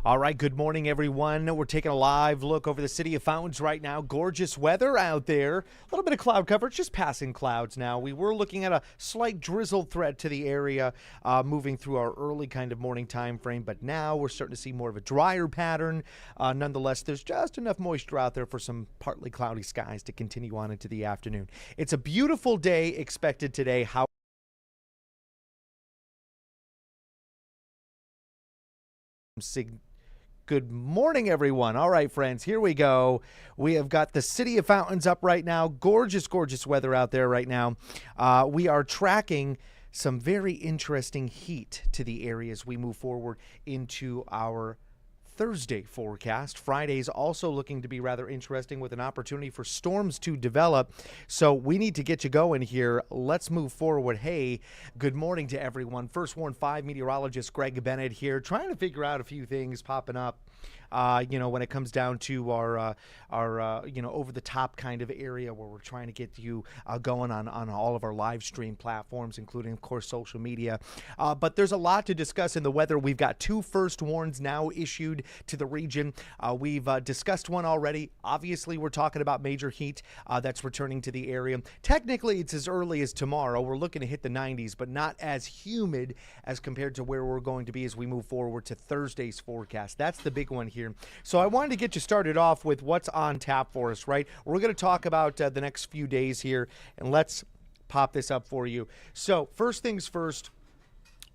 All right, good morning, everyone. We're taking a live look over the city of Fountains right now. Gorgeous weather out there. A little bit of cloud coverage, just passing clouds now. We were looking at a slight drizzle threat to the area moving through our early kind of morning time frame, but now we're starting to see more of a drier pattern. Nonetheless, there's just enough moisture out there for some partly cloudy skies to continue on into the afternoon. It's a beautiful day expected today. Good morning, everyone. All right, friends, here we go. We have got the city of Fountains up right now. Gorgeous, gorgeous weather out there right now. We are tracking some very interesting heat to the area as we move forward into our Thursday forecast. Friday's also looking to be rather interesting with an opportunity for storms to develop. So we need to get you going here. Let's move forward. Hey, good morning to everyone. First Warn 5 Meteorologist Greg Bennett here, trying to figure out a few things popping up. When it comes down to our over the top kind of area where we're trying to get you going on all of our live stream platforms, including, of course, social media. But there's a lot to discuss in the weather. We've got 2 first warns now issued to the region. We've discussed one already. Obviously, we're talking about major heat that's returning to the area. Technically, it's as early as tomorrow. We're looking to hit the 90s, but not as humid as compared to where we're going to be as we move forward to Thursday's forecast. That's the big one here. So I wanted to get you started off with what's on tap for us, right? We're going to talk about the next few days here, and let's pop this up for you. So first things first,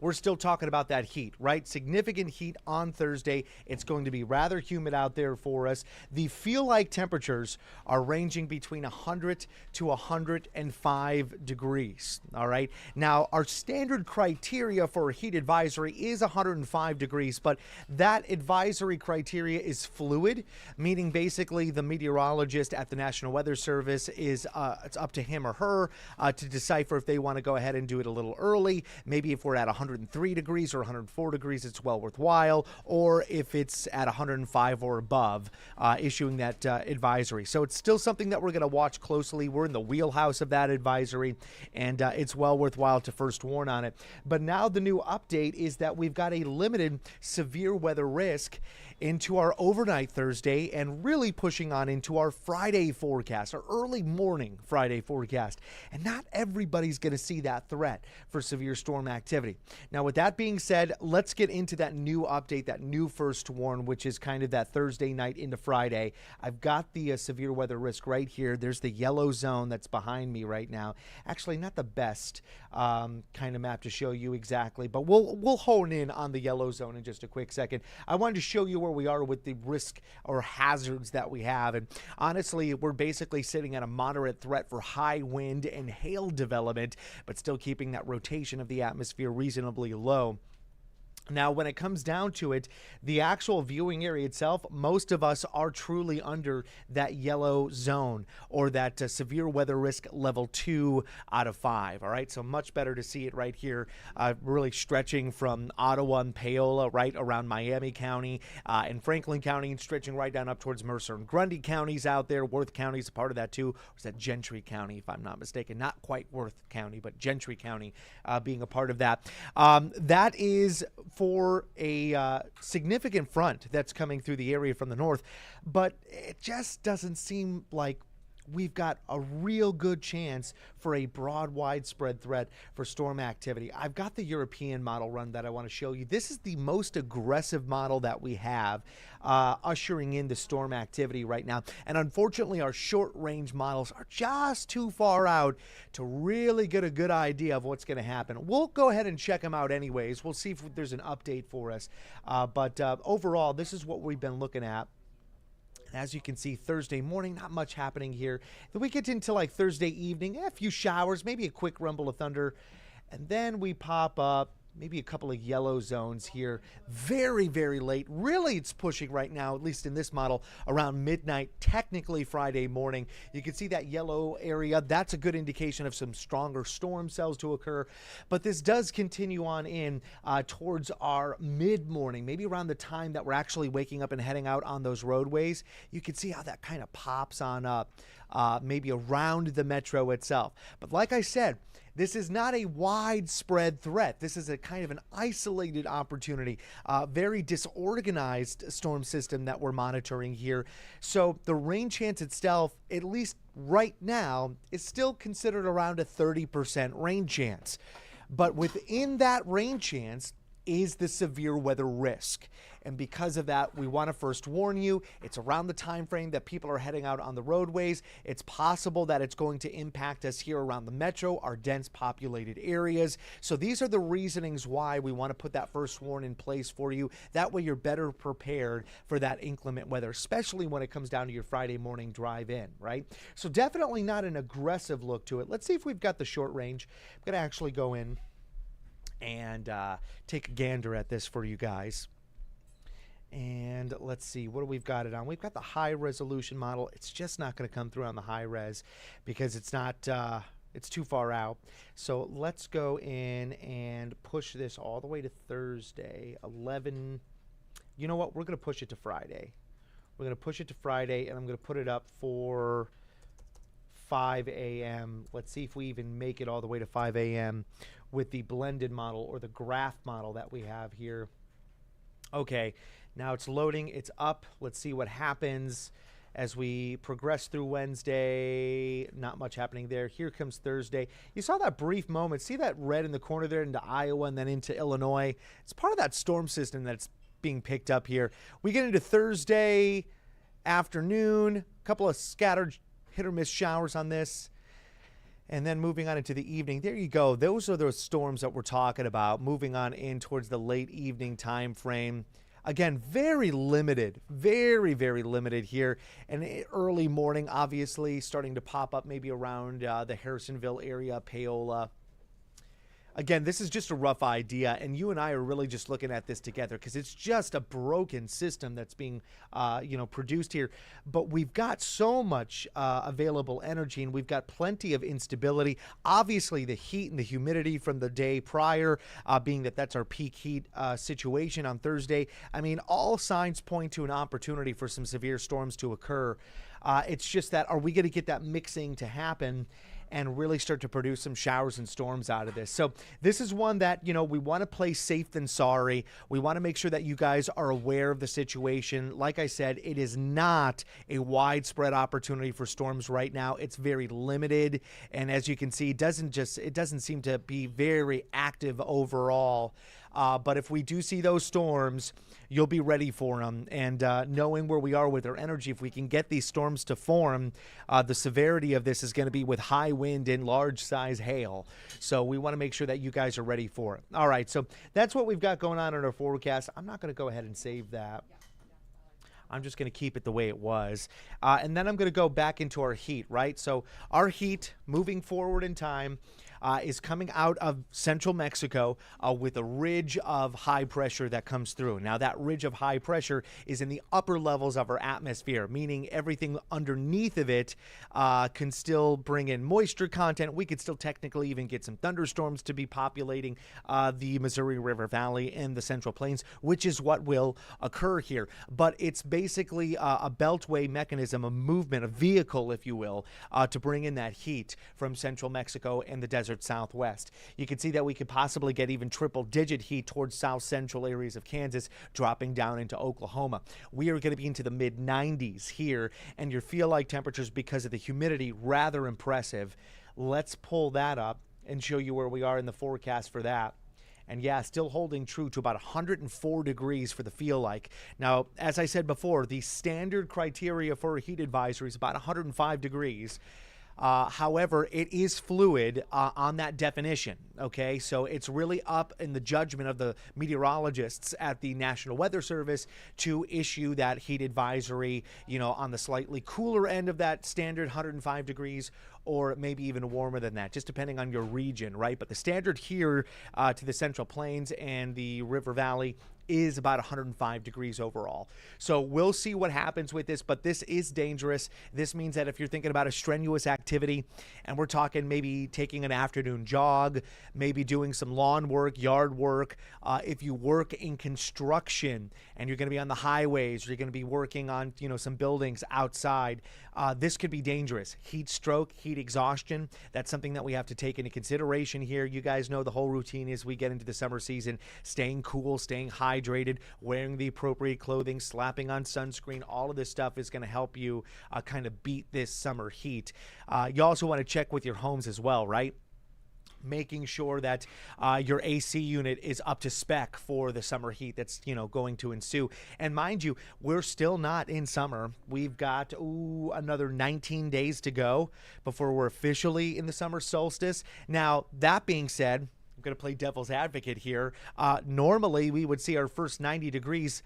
we're still talking about that heat, right? Significant heat on Thursday. It's going to be rather humid out there for us. The feel-like temperatures are ranging between 100 to 105 degrees, all right? Now, our standard criteria for a heat advisory is 105 degrees, but that advisory criteria is fluid, meaning basically the meteorologist at the National Weather Service is, it's up to him or her to decipher if they want to go ahead and do it a little early. Maybe if we're at 103 degrees or 104 degrees, it's well worthwhile, or if it's at 105 or above, issuing that advisory. So it's still something that we're going to watch closely. We're in the wheelhouse of that advisory, and it's well worthwhile to first warn on it. But now the new update is that we've got a limited severe weather risk into our overnight Thursday and really pushing on into our Friday forecast, our early morning Friday forecast. And not everybody's going to see that threat for severe storm activity. Now, with that being said, let's get into that new update, that new first warn, which is kind of that Thursday night into Friday. I've got the severe weather risk right here. There's the yellow zone that's behind me right now. Actually, not the best kind of map to show you exactly, but we'll hone in on the yellow zone in just a quick second. I wanted to show you where we are with the risk or hazards that we have. And honestly, we're basically sitting at a moderate threat for high wind and hail development, but still keeping that rotation of the atmosphere reasonably low. Now, when it comes down to it, the actual viewing area itself, most of us are truly under that yellow zone or that severe weather risk level 2 out of 5. All right, so much better to see it right here, really stretching from Ottawa and Paola right around Miami County and Franklin County, and stretching right down up towards Mercer and Grundy counties out there. Worth County is a part of that too. Or is that Gentry County, if I'm not mistaken? Not quite Worth County, but Gentry County being a part of that. That is for a significant front that's coming through the area from the north, but it just doesn't seem like we've got a real good chance for a broad, widespread threat for storm activity. I've got the European model run that I want to show you. This is the most aggressive model that we have ushering in the storm activity right now. And unfortunately, our short-range models are just too far out to really get a good idea of what's going to happen. We'll go ahead and check them out anyways. We'll see if there's an update for us. But overall, this is what we've been looking at. As you can see, Thursday morning, not much happening here. Then we get into like Thursday evening, a few showers, maybe a quick rumble of thunder. And then we pop up maybe a couple of yellow zones here. Very, very late. Really, it's pushing right now, at least in this model, around midnight, technically Friday morning. You can see that yellow area. That's a good indication of some stronger storm cells to occur. But this does continue on in towards our mid-morning, maybe around the time that we're actually waking up and heading out on those roadways. You can see how that kind of pops on up. maybe around the metro itself. But like I said, this is not a widespread threat. This is a kind of an isolated opportunity, very disorganized storm system that we're monitoring here. So the rain chance itself, at least right now, is still considered around a 30% rain chance. But within that rain chance is the severe weather risk. And because of that, we want to first warn you, it's around the time frame that people are heading out on the roadways. It's possible that it's going to impact us here around the metro, our dense populated areas. So these are the reasonings why we want to put that first warn in place for you. That way you're better prepared for that inclement weather, especially when it comes down to your Friday morning drive in, right? So definitely not an aggressive look to it. Let's see if we've got the short range. I'm going to actually go in and take a gander at this for you guys. And let's see, what do we've got it on? We've got the high resolution model. It's just not going to come through on the high res because it's not, it's too far out. So let's go in and push this all the way to Thursday, 11. You know what? We're going to push it to Friday. We're going to push it to Friday, and I'm going to put it up for 5 a.m. Let's see if we even make it all the way to 5 a.m. with the blended model or the graph model that we have here. Okay, now it's loading. It's up. Let's see what happens as we progress through Wednesday. Not much happening there. Here comes Thursday. You saw that brief moment. See that red in the corner there into Iowa and then into Illinois? It's part of that storm system that's being picked up here. We get into Thursday afternoon, a couple of scattered hit or miss showers on this. And then moving on into the evening, there you go. Those are those storms that we're talking about, moving on in towards the late evening time frame. Again, very limited, very, very limited here. And early morning, obviously, starting to pop up maybe around the Harrisonville area, Paola. Again, this is just a rough idea, and you and I are really just looking at this together because it's just a broken system that's being, produced here. But we've got so much available energy, and we've got plenty of instability. Obviously, the heat and the humidity from the day prior, being that that's our peak heat situation on Thursday. I mean, all signs point to an opportunity for some severe storms to occur. It's just that, are we going to get that mixing to happen and really start to produce some showers and storms out of this? So this is one that, we want to play safe than sorry. We want to make sure that you guys are aware of the situation. Like I said, it is not a widespread opportunity for storms right now. It's very limited. And as you can see, it doesn't seem to be very active overall. But if we do see those storms, you'll be ready for them. And knowing where we are with our energy, if we can get these storms to form, the severity of this is going to be with high wind and large size hail. So we want to make sure that you guys are ready for it. All right, so that's what we've got going on in our forecast. I'm not going to go ahead and save that. I'm just going to keep it the way it was. And then I'm going to go back into our heat, right? So our heat moving forward in time is coming out of central Mexico with a ridge of high pressure that comes through. Now, that ridge of high pressure is in the upper levels of our atmosphere, meaning everything underneath of it can still bring in moisture content. We could still technically even get some thunderstorms to be populating the Missouri River Valley and the Central Plains, which is what will occur here. But it's basically a beltway mechanism, a movement, a vehicle, if you will, to bring in that heat from central Mexico and the desert Southwest. You can see that we could possibly get even triple-digit heat towards south central areas of Kansas, dropping down into Oklahoma. We are going to be into the mid-90s here, and your feel-like temperatures, because of the humidity, rather impressive. Let's pull that up and show you where we are in the forecast for that. And yeah, still holding true to about 104 degrees for the feel like. Now, as I said before, the standard criteria for a heat advisory is about 105 degrees. However, it is fluid on that definition, okay? So it's really up in the judgment of the meteorologists at the National Weather Service to issue that heat advisory, on the slightly cooler end of that standard 105 degrees, or maybe even warmer than that, just depending on your region, right? But the standard here to the Central Plains and the River Valley is about 105 degrees overall. So we'll see what happens with this, but this is dangerous. This means that if you're thinking about a strenuous activity, and we're talking maybe taking an afternoon jog, maybe doing some lawn work, yard work, if you work in construction and you're going to be on the highways, or you're going to be working on, some buildings outside, this could be dangerous. Heat stroke, heat exhaustion, that's something that we have to take into consideration here. You guys know the whole routine as we get into the summer season: staying cool, staying hydrated, wearing the appropriate clothing, slapping on sunscreen. All of this stuff is going to help you kind of beat this summer heat. You also want to check with your homes as well, right? Making sure that your AC unit is up to spec for the summer heat that's going to ensue. And mind you, we're still not in summer. We've got another 19 days to go before we're officially in the summer solstice. Now, that being said, I'm going to play devil's advocate here. Normally, we would see our first 90 degrees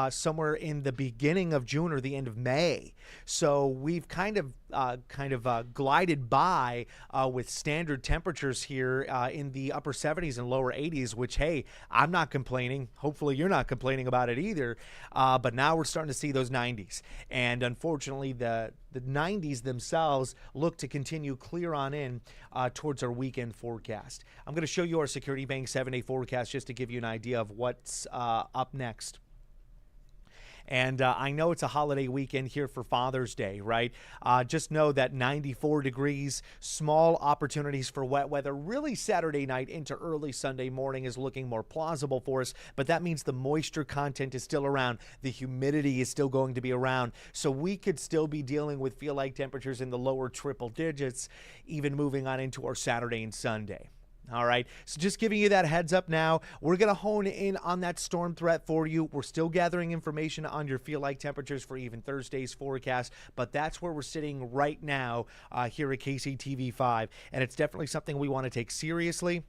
somewhere in the beginning of June or the end of May. So we've kind of glided by with standard temperatures here in the upper 70s and lower 80s, which, hey, I'm not complaining. Hopefully you're not complaining about it either. But now we're starting to see those 90s. And unfortunately, the 90s themselves look to continue clear on in towards our weekend forecast. I'm going to show you our Security Bank 7-day forecast just to give you an idea of what's up next. And I know it's a holiday weekend here for Father's Day, right? Just know that 94 degrees, small opportunities for wet weather. Really, Saturday night into early Sunday morning is looking more plausible for us, but that means the moisture content is still around. The humidity is still going to be around. So we could still be dealing with feel-like temperatures in the lower triple digits, even moving on into our Saturday and Sunday. All right, so just giving you that heads up now. We're going to hone in on that storm threat for you. We're still gathering information on your feel-like temperatures for even Thursday's forecast, but that's where we're sitting right now here at KCTV5, and it's definitely something we want to take seriously.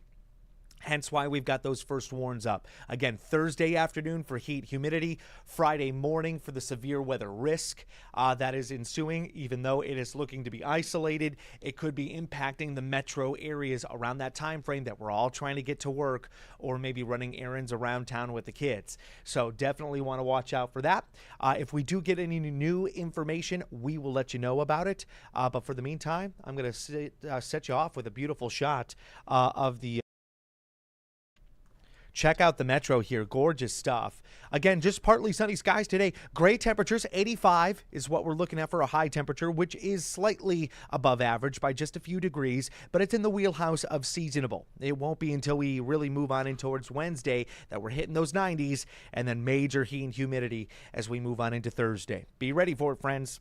Hence why we've got those first warns up. Again, Thursday afternoon for heat humidity, Friday morning for the severe weather risk that is ensuing. Even though it is looking to be isolated, it could be impacting the metro areas around that time frame that we're all trying to get to work or maybe running errands around town with the kids. So definitely want to watch out for that. If we do get any new information, we will let you know about it. But for the meantime, I'm going to set you off with a beautiful shot of the Check out the metro here. Gorgeous stuff. Again, just partly sunny skies today. Gray temperatures, 85 is what we're looking at for a high temperature, which is slightly above average by just a few degrees, but it's in the wheelhouse of seasonable. It won't be until we really move on in towards Wednesday that we're hitting those 90s, and then major heat and humidity as we move on into Thursday. Be ready for it, friends.